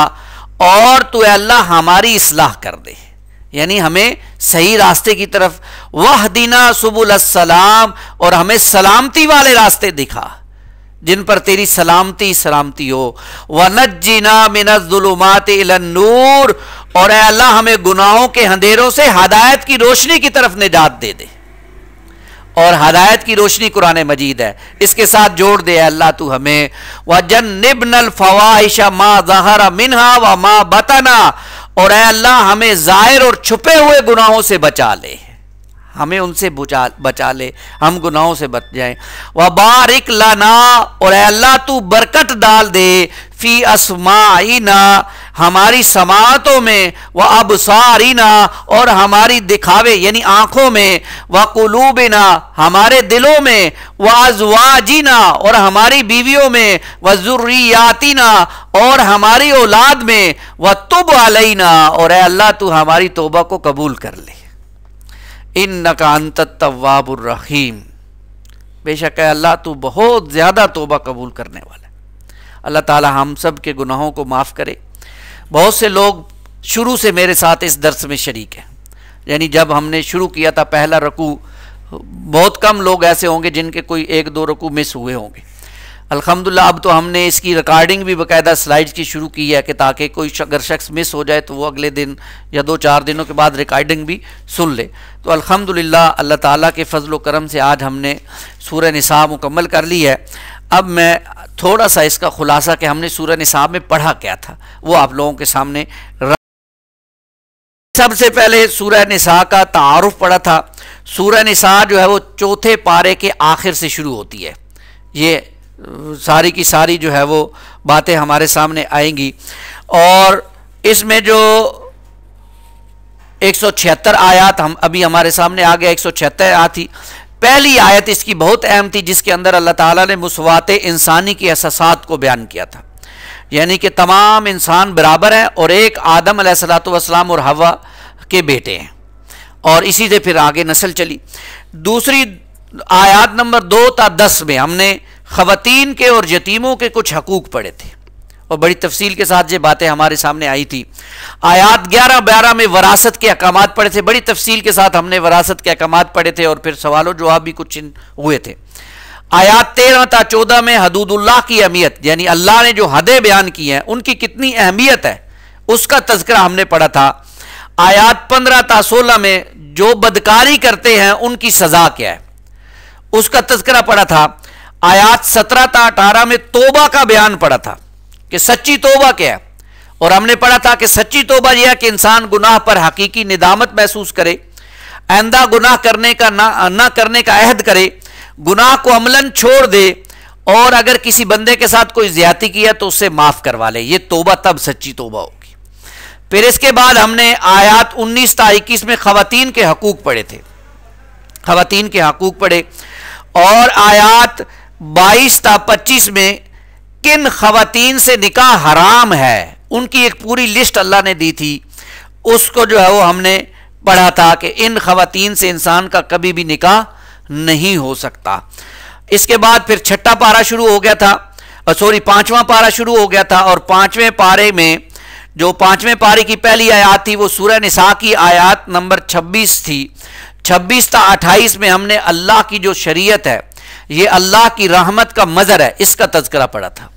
और तू अल्लाह हमारी इस्लाह कर दे, यानी हमें सही रास्ते की तरफ। वहदिना सुबुल सलाम, और हमें सलामती वाले रास्ते दिखा जिन पर तेरी सलामती सलामती हो। वनज्जिना मिनज़्ज़ुलुमाति इलन नूर, और ऐ अल्लाह हमें गुनाहों के अंधेरों से हदायत की रोशनी की तरफ निजात दे दे। और हदायत की रोशनी कुरान मजीद है, इसके साथ जोड़ दे अल्लाह तू हमें। वजन्निबनल फवाहिशा मा ज़हरा मिनहा व मा बतना, और ऐ अल्लाह हमें जाहिर और छुपे हुए गुनाहों से बचा ले, हमें उनसे बचा ले, हम गुनाहों से बच जाएं। व बारिक लना, और ऐ अल्लाह तू बरकत डाल दे, फी अस्माइना, हमारी समातों में, व अबसारिना, और हमारी दिखावे यानी आंखों में, व कुलूबिना, हमारे दिलों में, व अज़वाजिना, और हमारी बीवियों में, व ज़ुर्रियातिना, और हमारी औलाद में, व तुब अलैना, और ऐ अल्लाह तू हमारी तौबा को कबूल कर ले। इन्नका अंतत तव्वाबुर रहीम, बेशक है अल्लाह तू बहुत ज़्यादा तौबा कबूल करने वाला है। अल्लाह ताला हम सब के गुनाहों को माफ़ करे। बहुत से लोग शुरू से मेरे साथ इस दर्स में शरीक हैं, यानी जब हमने शुरू किया था पहला रकू, बहुत कम लोग ऐसे होंगे जिनके कोई 1-2 रकू मिस हुए होंगे। अल्हम्दुलिल्लाह अब तो हमने इसकी रिकॉर्डिंग भी बाकायदा स्लाइड्स की शुरू की है कि ताकि कोई अगर शख्स मिस हो जाए तो वो अगले दिन या 2-4 दिनों के बाद रिकॉर्डिंग भी सुन ले। तो अल्हम्दुलिल्लाह अल्लाह ताला के फजल व करम से आज हमने सूरह निसा मुकम्मल कर ली है। अब मैं थोड़ा सा इसका खुलासा कि हमने सूरह निसा में पढ़ा क्या था वो आप लोगों के सामने। सबसे पहले सूरह निसा का तारुफ पढ़ा था। सूरह निसा जो है वो 4थे पारे के आखिर से शुरू होती है। ये सारी की सारी जो है वो बातें हमारे सामने आएंगी, और इसमें जो 176 आयत हम अभी हमारे सामने आ गया, 176 आयत थी। पहली आयत इसकी बहुत अहम थी, जिसके अंदर अल्लाह ताला ने मुसवाते इंसानी की असासात को बयान किया था, यानी कि तमाम इंसान बराबर हैं और एक आदम अलैहिस्सलातु वस्सलाम और हवा के बेटे हैं, और इसी से फिर आगे नस्ल चली। दूसरी आयत नंबर 2 ता 10 में हमने ख़वातीन के और यतीमों के कुछ हकूक़ पढ़े थे और बड़ी तफसील के साथ ये बातें हमारे सामने आई थी। आयत 11-12 में वरासत के अहकामात पढ़े थे, बड़ी तफसील के साथ हमने वरासत के अहकामात पढ़े थे और फिर सवालों जवाब भी कुछ हुए थे। आयत 13 ता 14 में हदूदुल्लाह की अहमियत, यानी अल्लाह ने जो हदें बयान की हैं उनकी कितनी अहमियत है उसका तज़किरा हमने पढ़ा था। आयत 15 ता 16 में जो बदकारी करते हैं उनकी सज़ा क्या है उसका तज़किरा पढ़ा था। आयत 17 ता 18 में तौबा का बयान पढ़ा था कि सच्ची तौबा क्या है, और हमने पढ़ा था कि सच्ची तौबा यह है कि इंसान गुनाह पर हकीकी निदामत महसूस करे, आइंदा गुनाह करने का ना करने का अहद करे, गुनाह को अमलन छोड़ दे, और अगर किसी बंदे के साथ कोई ज्यादती किया तो उससे माफ करवा ले। ये तौबा तब सच्ची तौबा होगी। फिर इसके बाद हमने आयत 19 ता 21 में खवातीन के हकूक पढ़े थे, खवातीन के हकूक पढ़े, और आयत 22 ता 25 में किन खवातीन से निकाह हराम है उनकी एक पूरी लिस्ट अल्लाह ने दी थी, उसको जो है वो हमने पढ़ा था कि इन खवातीन से इंसान का कभी भी निकाह नहीं हो सकता। इसके बाद फिर 6ठा पारा शुरू हो गया था, 5वां पारा शुरू हो गया था, और 5वें पारे में जो 5वें पारे की पहली आयत थी वो सूरह निसा की आयत नंबर 26 थी। 26 ता 28 में हमने अल्लाह की जो शरीयत है, ये अल्लाह की रहमत का मज़र है, इसका तज़किरा पड़ा था,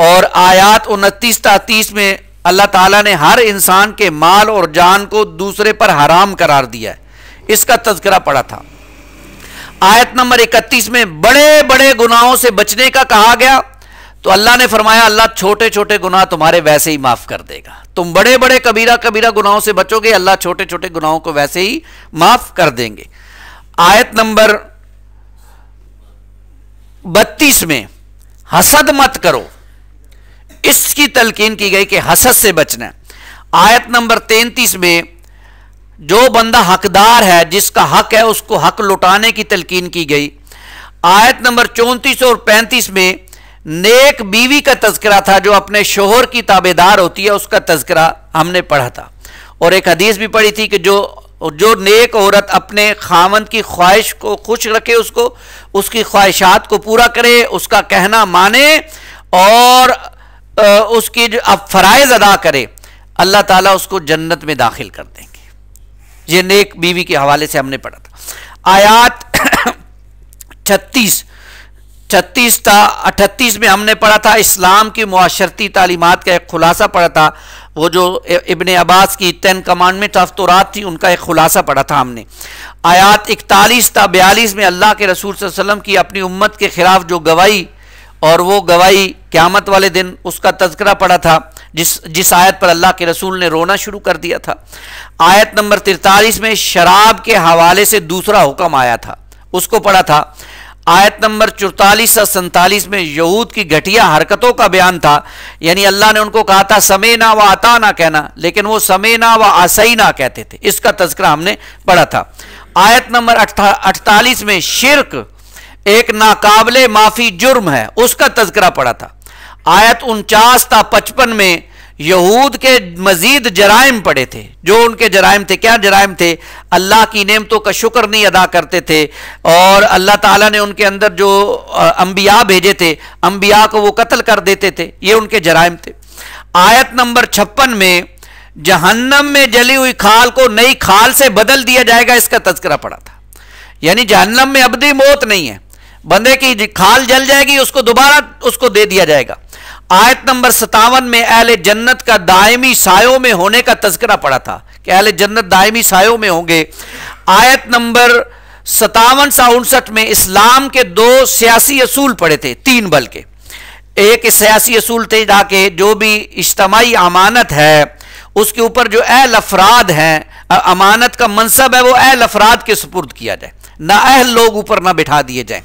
और आयत 29 ता 30 में अल्लाह ताला ने हर इंसान के माल और जान को दूसरे पर हराम करार दिया है, इसका तज़किरा पड़ा था। आयत नंबर 31 में बड़े बड़े गुनाहों से बचने का कहा गया, तो अल्लाह ने फरमाया अल्लाह छोटे छोटे गुनाह तुम्हारे वैसे ही माफ कर देगा, तुम बड़े बड़े कबीरा कबीरा गुनाहों से बचोगे, अल्लाह छोटे छोटे गुनाहों को वैसे ही माफ कर देंगे। आयत नंबर 32 में हसद मत करो, इसकी तलकीन की गई कि हसद से बचना है। आयत नंबर 33 में जो बंदा हकदार है, जिसका हक है, उसको हक लौटाने की तलकीन की गई। आयत नंबर 34 और 35 में नेक बीवी का तज़किरा था जो अपने शोहर की ताबेदार होती है, उसका तज़किरा हमने पढ़ा था। और एक हदीस भी पढ़ी थी कि जो नेक औरत अपने खामन की ख्वाहिश को खुश रखे, उसको उसकी ख्वाहिशात को पूरा करे, उसका कहना माने और उसकी जो अब फ़राइज़ अदा करे, अल्लाह ताला उसको जन्नत में दाखिल कर देंगे। ये नेक बीवी के हवाले से हमने पढ़ा था। आयात 36 था, 38 में हमने पढ़ा था इस्लाम की मुआशरती तालीमात का एक खुलासा पढ़ा था। वो जो इब्ने अब्बास की 10 कमांडमेंट ऑफ तौरात थी, उनका एक खुलासा पढ़ा था हमने। आयात 41 था 42 में अल्लाह के रसूल सल्लल्लाहु अलैहि वसल्लम की अपनी उम्मत के खिलाफ जो गवाही, और वो गवाही क़यामत वाले दिन, उसका तज़किरा पढ़ा था, जिस आयत पर अल्लाह के रसूल ने रोना शुरू कर दिया था। आयत नंबर 43 में शराब के हवाले से दूसरा हुक्म आया था, उसको पढ़ा था। आयत नंबर 44 से 47 में यहूद की घटिया हरकतों का बयान था, यानी अल्लाह ने उनको कहा था समेना व आता ना कहना, लेकिन वो समेना व असैना कहते थे, इसका तज़किरा हमने पढ़ा था। आयत नंबर 48 में शिर्क एक नाकाबिले माफी जुर्म है, उसका तज़किरा पढ़ा था। आयत 49 था 55 में यहूद के मजीद जराइम पड़े थे। जो उनके जराइम थे, क्या जराइम थे? अल्लाह की नेमतों का शुक्र नहीं अदा करते थे, और अल्लाह ताला ने उनके अंदर जो अंबिया भेजे थे, अंबिया को वो कत्ल कर देते थे, ये उनके जराइम थे। आयत नंबर 56 में जहन्नम में जली हुई खाल को नई खाल से बदल दिया जाएगा, इसका तज़किरा पड़ा था। यानी जहन्नम में अबदी मौत नहीं है, बंदे की खाल जल जाएगी, उसको दोबारा उसको दे दिया जाएगा। आयत नंबर 57 में अहले जन्नत का दायमी सायों में होने का तज़किरा पड़ा था कि अहले जन्नत दायमी सायों में होंगे। आयत नंबर 57 से 59 में इस्लाम के 2 सियासी असूल पड़े थे, 3 बल्कि। एक सियासी असूल थे जाके जो भी इज्तमाई अमानत है, उसके ऊपर जो अहल अफराद हैं, अमानत का मनसब है, वो अहल अफराद के सुपुर्द किया जाए, ना अहल लोग ऊपर ना बिठा दिए जाए।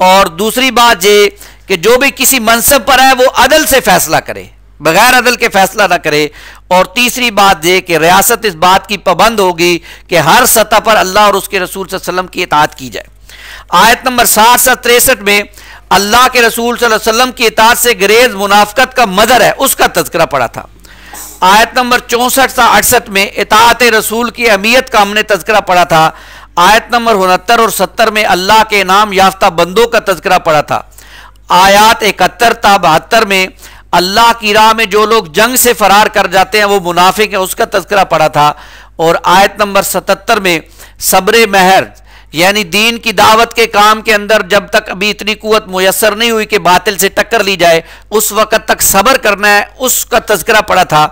और दूसरी बात ये कि जो भी किसी मनसब पर है वो अदल से फैसला करे, बगैर अदल के फैसला ना करे। और तीसरी बात ये कि रियासत इस बात की पाबंद होगी कि हर सतह पर अल्लाह और उसके रसूल सल्लल्लाहु अलैहि वसल्लम की इताअत की जाए। आयत नंबर 60 से 63 में अल्लाह के रसूल सल्लल्लाहु अलैहि वसल्लम की इताअत से गुरेज मुनाफिकत का मदर है, उसका तज़किरा पड़ा था। आयत नंबर 64 से 68 में इताअत रसूल की अहमियत का हमने तज़किरा पड़ा था। आयत नंबर 69 और 70 में अल्लाह के नाम याफ्ता बंदों का तज़किरा पड़ा था। आयात 71 था 72 में अल्लाह की राह में जो लोग जंग से फरार कर जाते हैं वो मुनाफिक है, उसका तज़किरा पड़ा था। और आयत नंबर 77 में सब्र महर, यानी दीन की दावत के काम के अंदर जब तक अभी इतनी कुव्वत मुयस्सर नहीं हुई कि बातिल से टक्कर ली जाए, उस वक़्त तक सब्र करना है, उसका तज़किरा पड़ा था।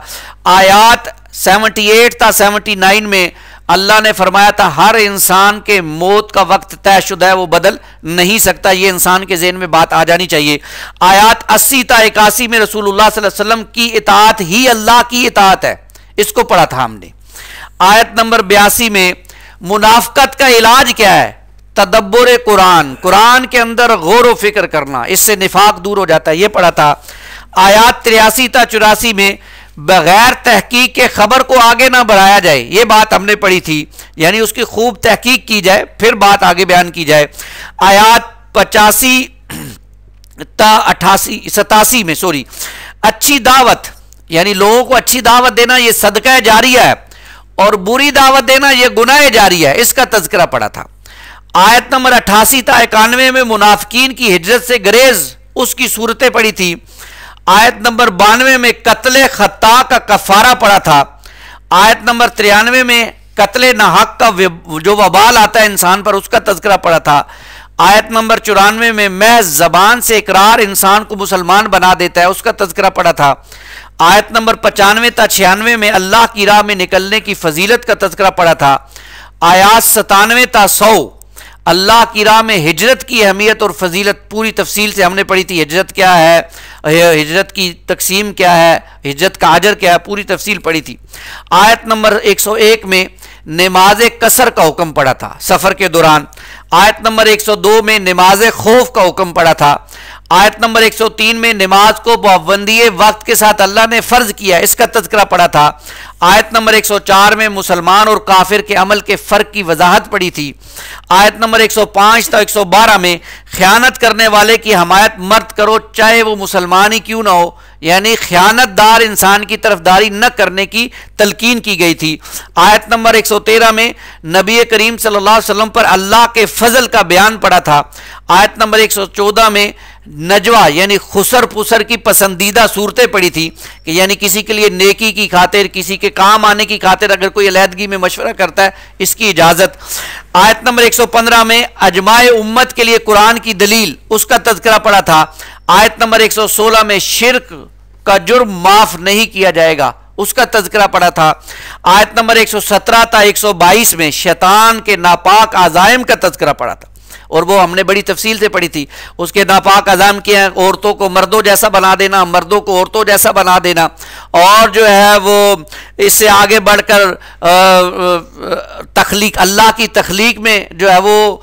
आयात 78 था 79 में अल्लाह ने फरमाया था हर इंसान के मौत का वक्त तयशुदा है, वो बदल नहीं सकता। ये इंसान के ज़हन में बात आ जानी चाहिए। आयात 80 था 81 में रसूलुल्लाह सल्लल्लाहु अलैहि वसल्लम की इताअत ही अल्लाह की इताअत है, इसको पढ़ा था हमने। आयत नंबर 82 में मुनाफिकत का इलाज क्या है? तदब्बुर कुरान, कुरान के अंदर गौर व फिक्र करना, इससे निफाक दूर हो जाता है, ये पढ़ा था। आयात 83 था 84 में बगैर तहकीक के खबर को आगे ना बढ़ाया जाए, ये बात हमने पढ़ी थी, यानी उसकी खूब तहकीक की जाए फिर बात आगे बयान की जाए। आयात 85 87 में अच्छी दावत, यानी लोगों को अच्छी दावत देना ये सदका जारिया है, और बुरी दावत देना ये गुनाह जारिया है, इसका तज़किरा पड़ा था। आयत नंबर 88 था 91 में मुनाफिकीन की हिजरत से गरेज, उसकी सूरतें पड़ी थी। आयत नंबर 92 में कत्ले खत्ता का कफारा पड़ा था। आयत नंबर 93 में कत्ले नाहक का जो वबाल आता है इंसान पर, उसका तज़किरा पड़ा था। आयत नंबर 94 में महज ज़बान से इकरार इंसान को मुसलमान बना देता है, उसका तज़किरा पड़ा था। आयत नंबर 95 था 96 में अल्लाह की राह में निकलने की फजीलत का तज़किरा पड़ा था। आयात 97 था 100, अल्लाह की राह में हिजरत की अहमियत और फजीलत पूरी तफसील से हमने पढ़ी थी। हिजरत क्या है, हिजरत की तकसीम क्या है, हिजरत का अजर क्या है, पूरी तफसील पढ़ी थी। आयत नंबर 101 में नमाज कसर का हुक्म पड़ा था सफ़र के दौरान। आयत नंबर 102 में नमाज खौफ का हुक्म पड़ा था। आयत नंबर 103 में नमाज को पाबंदी वक्त के साथ अल्लाह ने फ़र्ज किया, इसका तज़किरा पड़ा था। आयत नंबर 104 में मुसलमान और काफिर के अमल के फ़र्क की वजाहत पड़ी थी। आयत नंबर 105 तक 112 में ख़यानत करने वाले की हमायत मर्द करो चाहे वो मुसलमान ही क्यों ना हो, यानी ख़यानतदार इंसान की तरफदारी न करने की तलकीन की गई थी। आयत नंबर 113 में नबी करीम सल्लल्लाहु अलैहि वसल्लम पर अल्लाह के फजल का बयान पड़ा था। आयत नंबर 114 में नजवा यानी खुसर पुसर की पसंदीदा सूरतें पड़ी थी कि यानी किसी के लिए नेकी की खातिर, किसी के काम आने की खातिर अगर कोई अलहदगी में मशवरा करता है, इसकी इजाज़त। आयत नंबर 115 में अजमाए उम्मत के लिए कुरान की दलील, उसका तज़किरा पड़ा था। आयत नंबर 116 में शिर्क का जुर्म माफ नहीं किया जाएगा, उसका तज़किरा पड़ा था। आयत नंबर 117 था 122 में शैतान के नापाक आज़ाइम का तज़किरा पड़ा था और वो हमने बड़ी तफसील से पढ़ी थी। उसके नापाक अज़ाम किए हैं, औरतों को मर्दों जैसा बना देना, मर्दों को औरतों जैसा बना देना, और जो है वो इससे आगे बढ़कर तख्लीक, अल्लाह की तख्लीक में जो है वो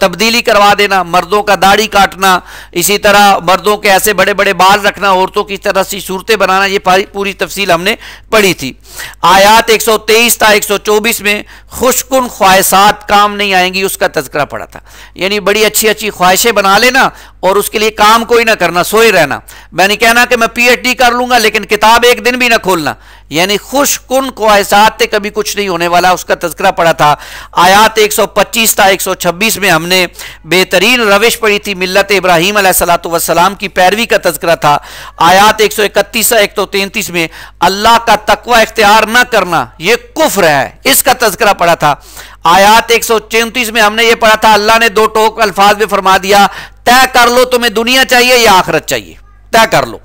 तब्दीली करवा देना, मर्दों का दाढ़ी काटना, इसी तरह मर्दों के ऐसे बड़े बड़े बाल रखना, औरतों की तरह सी सूरतें बनाना, ये पूरी तफसील हमने पढ़ी थी। आयात 123 था 124 में खुशकुन ख्वाहिशात काम नहीं आएंगी, उसका तज़किरा पड़ा था। यानी बड़ी अच्छी अच्छी ख्वाहिशें बना लेना और उसके लिए काम कोई ना करना, सोए रहना। मैं नहीं कहना कि मैं PhD कर लूंगा लेकिन किताब एक दिन भी ना खोलना, यानी खुशकुन ख्वाहिशात कभी कुछ नहीं होने वाला, उसका तज़किरा पड़ा था। आयात 125 था 126 में हमने बेहतरीन रविश पढ़ी थी, मिल्लत इब्राहीम अलैहिस्सलातु वस्सलाम की पैरवी का तज़किरा था। आयात 131 133 में अल्लाह का तकवा इख्तियार न करना यह कुफ्र है, इसका तज़किरा पड़ा था। आयात 134 में हमने ये पढ़ा था, अल्लाह ने दो टोक अल्फाज में फरमा दिया, तय कर लो तुम्हें दुनिया चाहिए या आखिरत चाहिए, तय कर लो,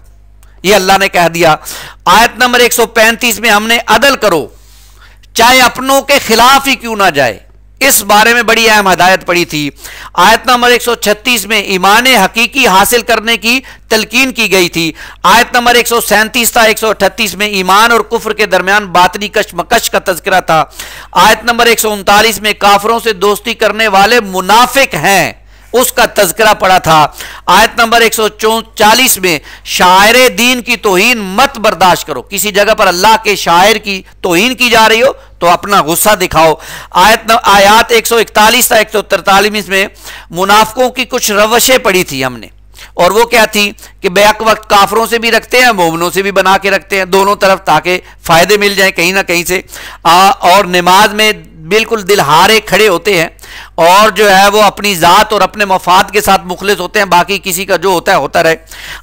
ये अल्लाह ने कह दिया। आयत नंबर 135 में हमने अदल करो चाहे अपनों के खिलाफ ही क्यों ना जाए, इस बारे में बड़ी अहम हदायत पड़ी थी। आयत नंबर 136 में ईमान हकीकी हासिल करने की तलकीन की गई थी। आयत नंबर 137 था 138 में ईमान और कुफ्र के दरमियान बातनी कशमकश का तज़किरा था। आयत नंबर 139 में काफिरों से दोस्ती करने वाले मुनाफिक हैं, उसका तज़किरा पड़ा था। आयत नंबर 140 में शायर दीन की तौहीन मत बर्दाश्त करो, किसी जगह पर अल्लाह के शायर की तौहीन की जा रही हो तो अपना गुस्सा दिखाओ। आयात 141 था 143 में मुनाफिकों की कुछ रवशें पड़ी थी हमने, और वो क्या थी कि बैक वक्त काफरों से भी रखते हैं, मोमिनों से भी बना के रखते हैं, दोनों तरफ, ताकि फायदे मिल जाए कहीं ना कहीं से। और नमाज में बिल्कुल दिल हारे खड़े होते हैं और जो है वो अपनी ज़ात और अपने मफाद के साथ मुखलिस होते हैं, बाकी किसी का जो होता है होता रहे।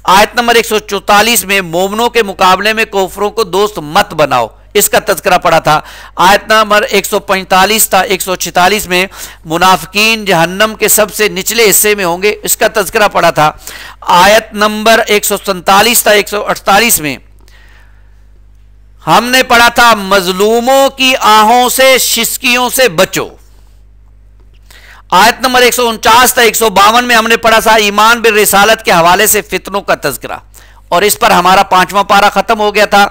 आयत नंबर 144 में मोमिनों के मुकाबले में काफिरों को दोस्त मत बनाओ, इसका तज़किरा पड़ा था। आयत नंबर 145 था 146 में मुनाफिकीन जहन्नम के सबसे निचले हिस्से में होंगे, इसका तज़किरा पड़ा था। आयत नंबर 147 था 148 में हमने पढ़ा था मजलूमों की आहों से शिस्कियों से बचो। आयत नंबर 149 था 152 में हमने पढ़ा था ईमान बिल रिसालत के हवाले से फितनों का तज़किरा, और इस पर हमारा 5वां पारा खत्म हो गया था।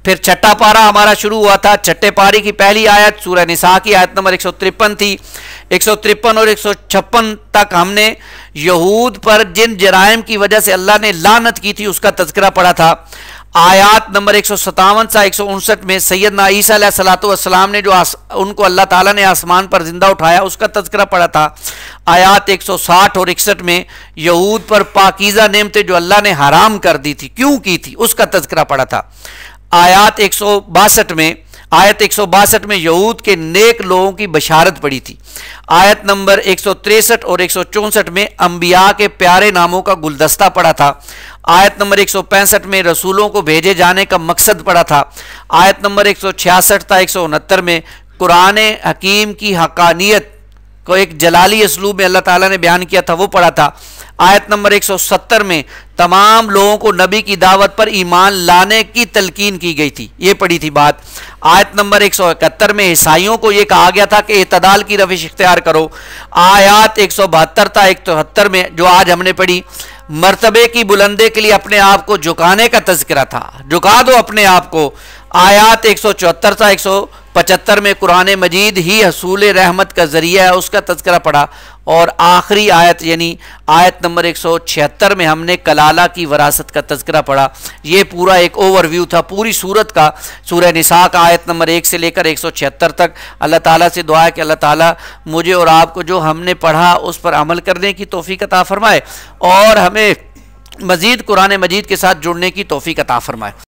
फिर छठा पारा हमारा शुरू हुआ था। छठे पारे की पहली आयत सूरह निसा की आयत नंबर 153 थी। 153 और 156 तक हमने यहूद पर जिन जराइम की वजह से अल्लाह ने लानत की थी उसका तज़किरा पड़ा था। आयात नंबर 157 से 159 में सैयदना ईसा अलैहिस्सलातु वस्सलाम ने जो उनको अल्लाह ताला ने आसमान पर जिंदा उठाया उसका तज़किरा पड़ा था। आयात 160 और 61 में यहूद पर पाकीज़ा नेमतें जो अल्लाह ने हराम कर दी थी, क्यों की थी, उसका तज़किरा पड़ा था। आयत 162 में यहूद के नेक लोगों की बशारत पड़ी थी। आयत नंबर 163 और 164 में अंबिया के प्यारे नामों का गुलदस्ता पड़ा था। आयत नंबर 165 में रसूलों को भेजे जाने का मकसद पड़ा था। आयत नंबर 166 था 169 में कुरान हकीम की हकानियत को एक जलाली असलूब में अल्लाह ताला ने बयान किया था, वो पड़ा था। आयत नंबर 170 में तमाम लोगों को नबी की दावत पर ईमान लाने की तलकीन की गई थी, ये पढ़ी थी बात। आयत नंबर 171 में ईसाइयों को यह कहा गया था कि इत्तदाल की रविश इख्तियार करो। आयत 172 था 173 में जो आज हमने पढ़ी, मर्तबे की बुलंदे के लिए अपने आप को झुकाने का तज़किरा था, झुका दो अपने आप को। आयत 174 था 175 में कुरान मजीद ही हसूल रहमत का जरिया है, उसका तज़किरा पढ़ा। और आखिरी आयत यानी आयत नंबर 176 में हमने कलाला की वरासत का तज़किरा पढ़ा। ये पूरा एक ओवरव्यू था पूरी सूरत का, सूरह निसा का आयत नंबर 1 से लेकर 176 तक। अल्लाह ताला से दुआ है कि अल्लाह ताला मुझे और आपको जो हमने पढ़ा उस पर अमल करने की तौफीक अता फरमाए और हमें मज़ीद कुरान मजीद के साथ जुड़ने की तौफीक अता फरमाए।